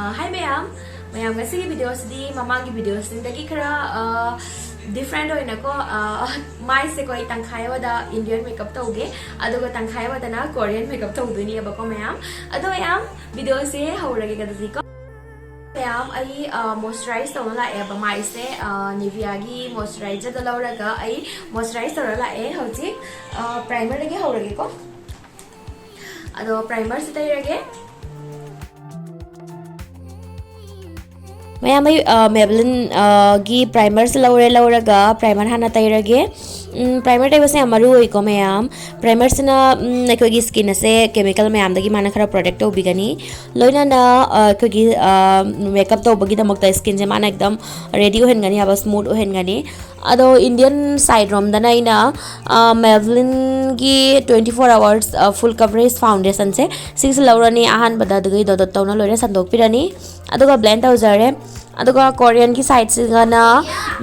Hi mayam ngasi video sidi mamangi video sindagi khara different oina ko mai se koi Thangkhai2 da Indian makeup tauge aduga Thangkhai2 da na Korean makeup tauduni abako mayam ado mayam video se haurage kadasi ko mayam ai moisturize tawna la e ba mai se Nivea gi moisturizer da lauraga ai moisturize tawra la e hauji primer lagi haurage ko ado primer se tairage Mayam Maybelline gi primer se lauraga primer hana tairage primer tai base amaru oi ko mayam primer sina ko gi skin ase chemical mayam dagi mana khara product to bigani loina na ko gi makeup to bagi damakta skin je mana ekdam ready ohen gani aba smooth ohen gani ado Indian side rom dana ina Maybelline gi 24 hours full coverage foundation se six laurani ahan bada dagi do tawna loina sandok pirani aduga blend tawjare aduga Korean ki side se gana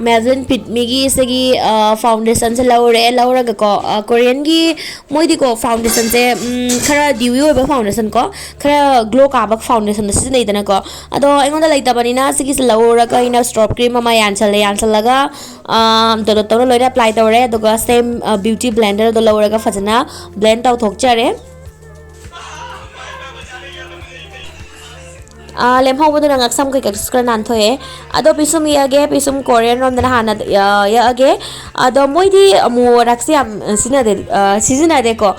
Maybelline Pitme gi segi foundation se lauraga ko Korean gi moidi ko foundation se khara dewy oiba foundation ko khara glow ka bak foundation da sinai dana ko ado aingonda laita banina segi se lauraga ina stop cream ma yansalaga do tawna loina apply tawre aduga same beauty blender do lauraga fajana blend taw thokchare lem hau bodo nang aksam kai skra nan thoe ado pisum yage pisum Korean rom dana hana yage ado moidi mu raksi am season de ko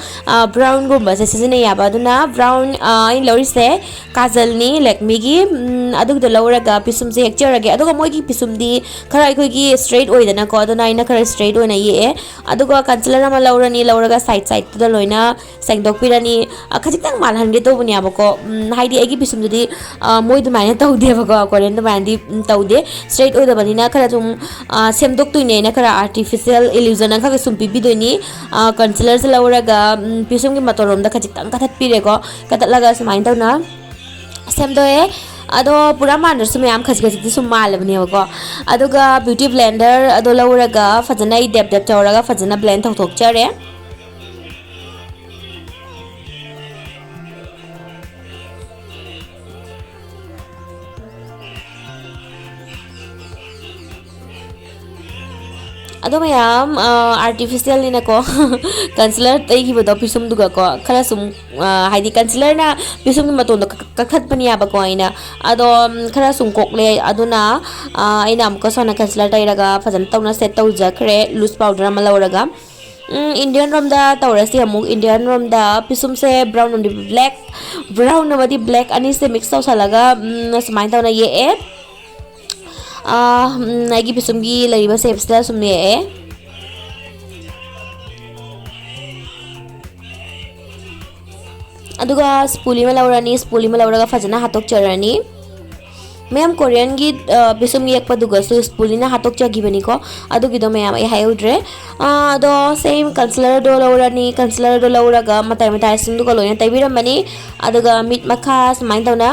brown gumba se season ya baduna brown in lori se kajal ni Lakme gi adu do lauraga pisum se hecture age ado moigi pisum di khara khoi gi straight oi dana ko ado naina khara straight oi na ye ado ko concealer ma laurani lauraga side da loina sengdok pirani khajitang malhan ge to bunya bako haidi agi pisum di moi du mane tau de ba Korean du mane tau de straight oi da banina khara tum semdok tu ne na khara artificial illusion ang kha sum pi bi doini concealer se lauraga pisum gi matorom da khajitang kathat pire ko katatlaga sumain tau na semdoe ado pura manner sum yam khajti sum malabni ko aduga beauty blender ado lauraga fajana dep chawraga fajana blend thok chare ado mayam artificial ni na ko concealer tai gi bodo pisum duga ko khala sum haidi concealer na pisum gi maton kakhat paniya ba ko aina ado khala sum kokle aduna aina am ko sona concealer tai raga fajan tawna set taw jakre loose powder ma lauraga Indian rom da tawrasi amuk Indian rom da pisum se brown on the black brown na madi black ani se mix taw salaga smain tawna ye e nagi pisum gi lariba shapes da sumne e aduga spoolie ma lauraga fajana hatok charani mayam Korean gi pisum gi ekpa duga so spoolie na hatok chagi bani ko adugi do mayam e hayudre ado same concealer do lauraga matai sim du ko loina taibiram bani aduga mit makha smain tawna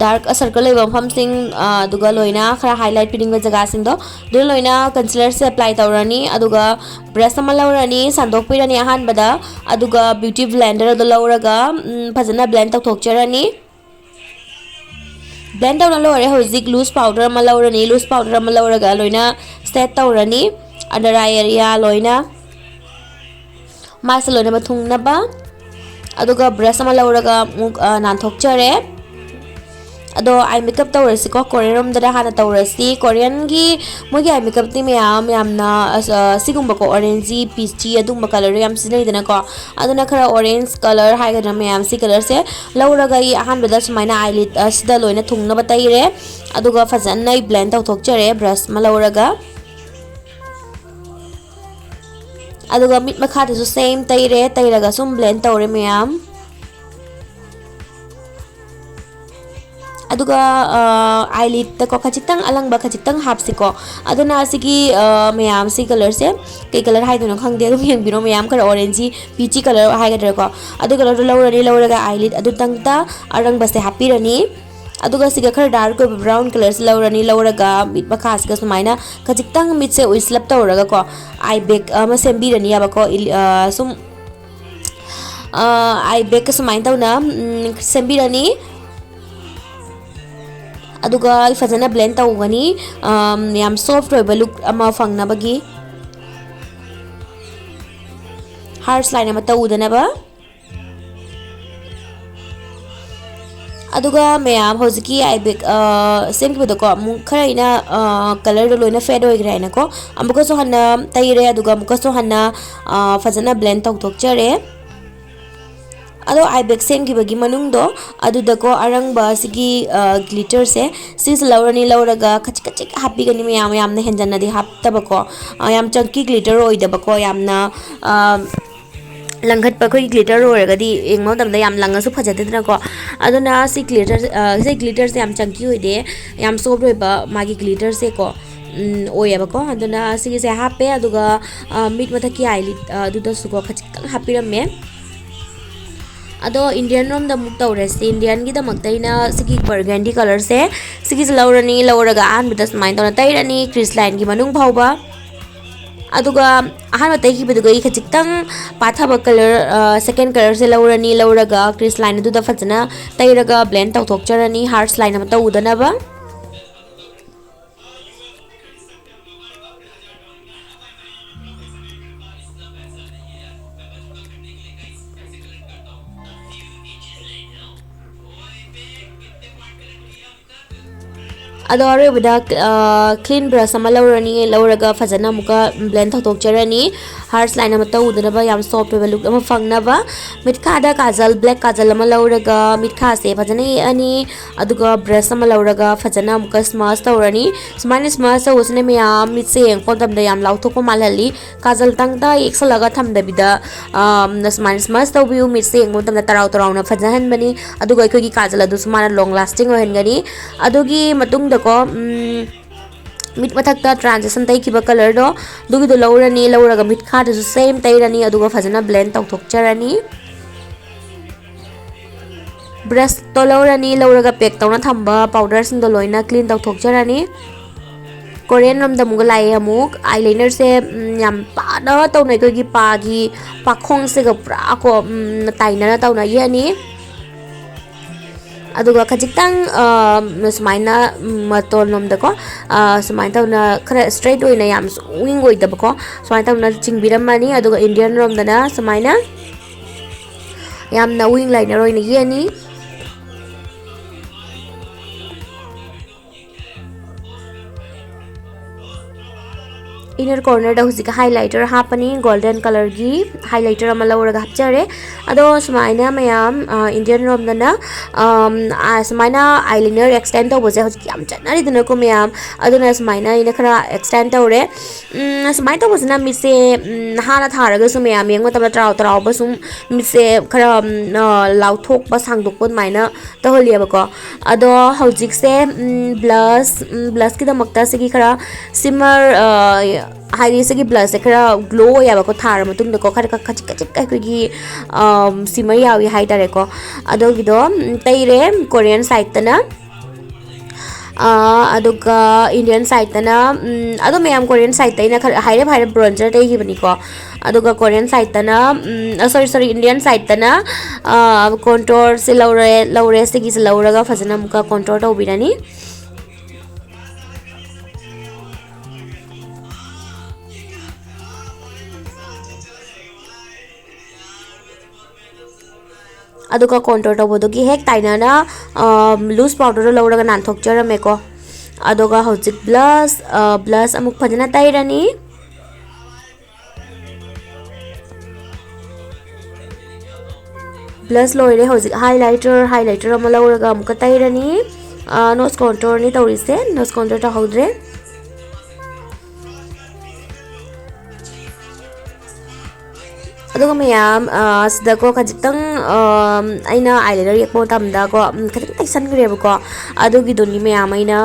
dark circle level from sing aduga loina khara highlight pinning ba jaga sing do loina concealer se apply tawrani aduga brush ma laurani sandok pirani ahan bada aduga beauty blender do lauraga phajana blend tak thokcharani blend down lore hozik loose powder ma lauraga loina set tawrani under eye area loina mas loina bathung na ba aduga brush ma lauraga nan thokchare ado eye makeup tawrasi ko Korean rom da hana tawrasi Korean gi mogi eye makeup ti mayam na sigumba ko orange peachy adumba color yam sinai dana ko aduna khara orange color hai ga mayam si color se lauraga I ahan beda sumaina eyelid sida loina thungna bataire aduga fajanna blend taw thokchare brush ma lauraga aduga mit makha de same tairaga sum blend tawre mayam aduga eyelid ta ko khachitang alang ba khachitang hapsi ko aduna sigi mayam si color se ke color hai dun khang de dum yang biro mayam kar orange peachy color hai ga ko adu color lauraga eyelid adu tangta arang ba se happy rani aduga siga khar dark brown color se lauraga mit ba khas ga sumaina khachitang mit se uislap tawraga ko eye bag ma sembi rani aba ko sum eye bag ka sumain tawna sembi rani aduga fazana blend tawgani yam soft oiba look ama fangnabagi harsh line ama tawudanaba aduga mayam hojiki aibek same kido ko mu khara ina color do loina fade oi gra ina ko amuka so hana tayre aduga amuka so hana fazana blend taw tok chare ado aibek sen ki bagi manung do adu da ko arang ba sigi glitter se sis lawrani lawraga khach khach happy gani mayam yam na henjana di hap tabako yam chunky glitter oi da bako yamna langhat pa koi glitter roraga di engmo tamda yam langa su phajadena ko aduna si glitter se yam chunky hoide yam soft roi ba magi glitter se ko oyaba ko aduna si se happy aduga meat mathaki eyelid aduda su ko khachikang happy ramme ado Indian rom da muk tawre si Indian gi da maktaina sigi burgundy color se sigi lawrani lawraga an bidas mind on tairani crease line gi manung phawba aduga ahana tai ki beduga khachitang pathaba color second color se lawrani lawraga crease line du da fajana tairaga blend taw thokcharani harsh line am tawudana ba ado are bida clean brush ama lawrani lawraga fajana muka blend thok charani harsh line ama tawudana ba yam soft ba look ama fangna ba mitkha da kajal black kajal ama lawraga mitkha se fajana ani aduga brush ama lawraga fajana muka smudge tawrani smudge usne me yam mit se eng podam da yam law thok malali kajal tang da eksalaga tham da bida na smudge tawbiu mit se eng podam da taraw na fajahan bani aduga khoi gi kajal adu sumana long lasting ohen gani adugi matung ko mit mathakta transition tai kiba color do dugi do lawrani lawraga mit kha da same tairani aduga fajana blend taw thokcharani brush to lawrani lawraga pack tawna thamba powder sing do loina clean taw thokcharani Korean rom da muga lai amuk eyeliner se yam pa da tawnai ko gi pa gi pakhong se ga pra ko taina tawna yani aduga khajitang sumaina matol nom da ko sumaina tawna khara straight oina yam wing oi da ko sumaina tawna chingbiramani aduga Indian rom da na sumaina yam na wing liner oina yani inner corner da husika highlighter hapani golden color gi highlighter ama lawraga hapchare ado sumaina mayam Indian rom dana sumaina eyeliner extend to boje husiki am chanari dana ko mayam aduna sumaina ina khara extend tawre sumaina to bosna mi se hana tharaga su mayam yeng mata traw ba sum mi se khara law thok ba sangdok pon maina to holiya ko ado hojik se blush ki da makta se ki khara simmer high से blush से खरा glow याबको Thar मतुंग को खरा खचिक खचिक की सिमर यावी high तारे को अदोगिदो तैरे कोरियन साइड तना अदुगा इंडियन साइड तना अदो मैम कोरियन साइड तैना हाइरे ब्रोंजर तैगी बनी को अदुगा कोरियन साइड तना सॉरी इंडियन साइड तना कंटोर से लौरे से की से लौरगा फजना मुका कंटोर तो बिरानी aduga contour to bodogi hek taina na loose powder lawraga nan thokcharame ko aduga hojik blush amuk phajana tairani blush loire hojik highlighter ama lawraga amuk tairani nose contour ni tawrise nose contour ta hodre aduga mayam sida ko khajitang aina eyeliner yakmo tamda ko khajitang taisan greba ko adugi doni mayam aina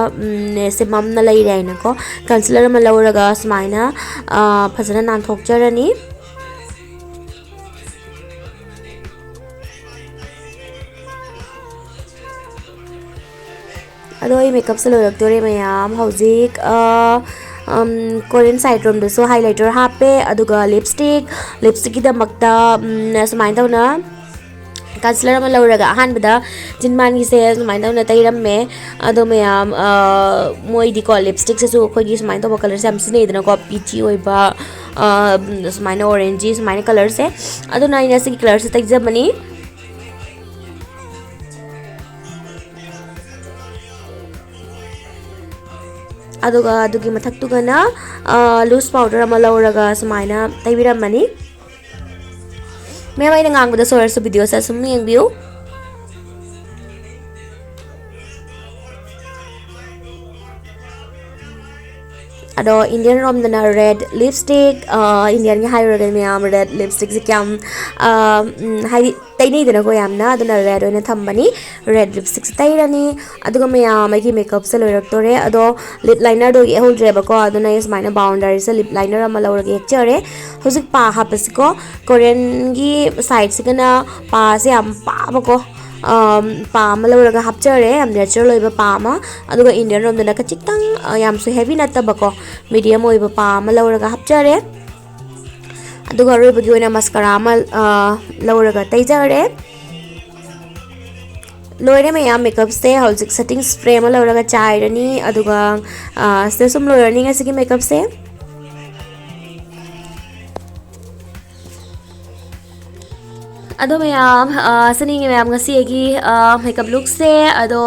se mamna lai raina ko concealer ma lawraga smaina phajana nan thokcharani ado ai makeup se loraktore mayam hojik Korean side rom so highlighter hape aduga lipstick ki da makta sumain tawna concealer ama lauraga ahanbada jinman gi se sumaina tawna tairam me ado mayam moi di ko lipstick se su khoi gi sumaina to color sam sine idana ko peachy oiba sumaina orange sumaina color se ado na ina se color se taijabani aduga adugi mathak tugana loose powder ama lauraga sumaina taibiramani मैं वही ngang बदा सोर सु video सा सुम young बियो अदो Indian रोम दना red lipstick Indian के हाई रोड में आम रेड लिपस्टिक से क्या हाई तई नहीं देना कोई आमना अदो ना रेड होने थम्बनी रेड लिपस्टिक से तई रनी अदो में आम की मेकअप से लोग तो रे अदो लिप लाइनर दो ये होल रे बको अदो ना इस मायने बाउंडरी से लिप लाइनर हम लोग एक चरे हुजिक पा हापस को कोरियन की साइड से कना पा से हम पा बको पा अमा लौरगा हापचरे हम नेचुरल ओइबा पा अमा अदुगा इंडियन रोम दना खचितंग यामसु हेवी नत्तबको मीडियम ओइबा पा अमा लौरगा हापचरे अदुगा रोइबगी ओइना मस्कारा अमा लौरगा तैजरे लोरे में याम मेकअप से हौजिक सेटिंग स्प्रे अमा लौरगा चाइरनी अदुगा से सुम लोरनी ngasi मेकअप से अदो मैम सनी मैम ngasi मेकअप लुक से अदो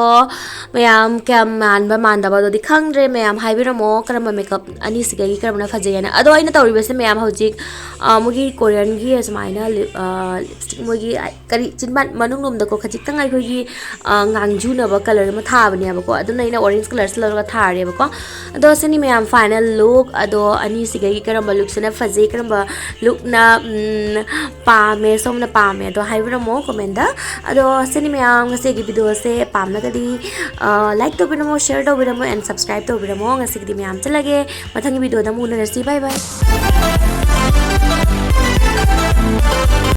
मैम क्या मानबा मानदबा दो दिखंग्रे मैम हाइबिरमो करम मेकअप अनि सिगई करमना फजेना अदो आइना तौरिबसे मैम हौजिक मुगी कोरियन गी असमाइना लिपस्टिक मुगी करी चिनबान मनुंग नोम दको खजितंग आई खोगी ngangjunaba color ma thabani abako aduna ina orange color se lawga thare bako ado sini ma'am final look अदो अनि सिगई करम लुक सना फजे करम लुक ना पामे सोमना पामे अदो हाइबिरमो कमेंदा अदो सनी ma'am ngasi gi video se pamna gadi like to biramo share to biramo and subscribe to biramo ngasi gi ma'am चलगे मथंग video da mu na si bye bye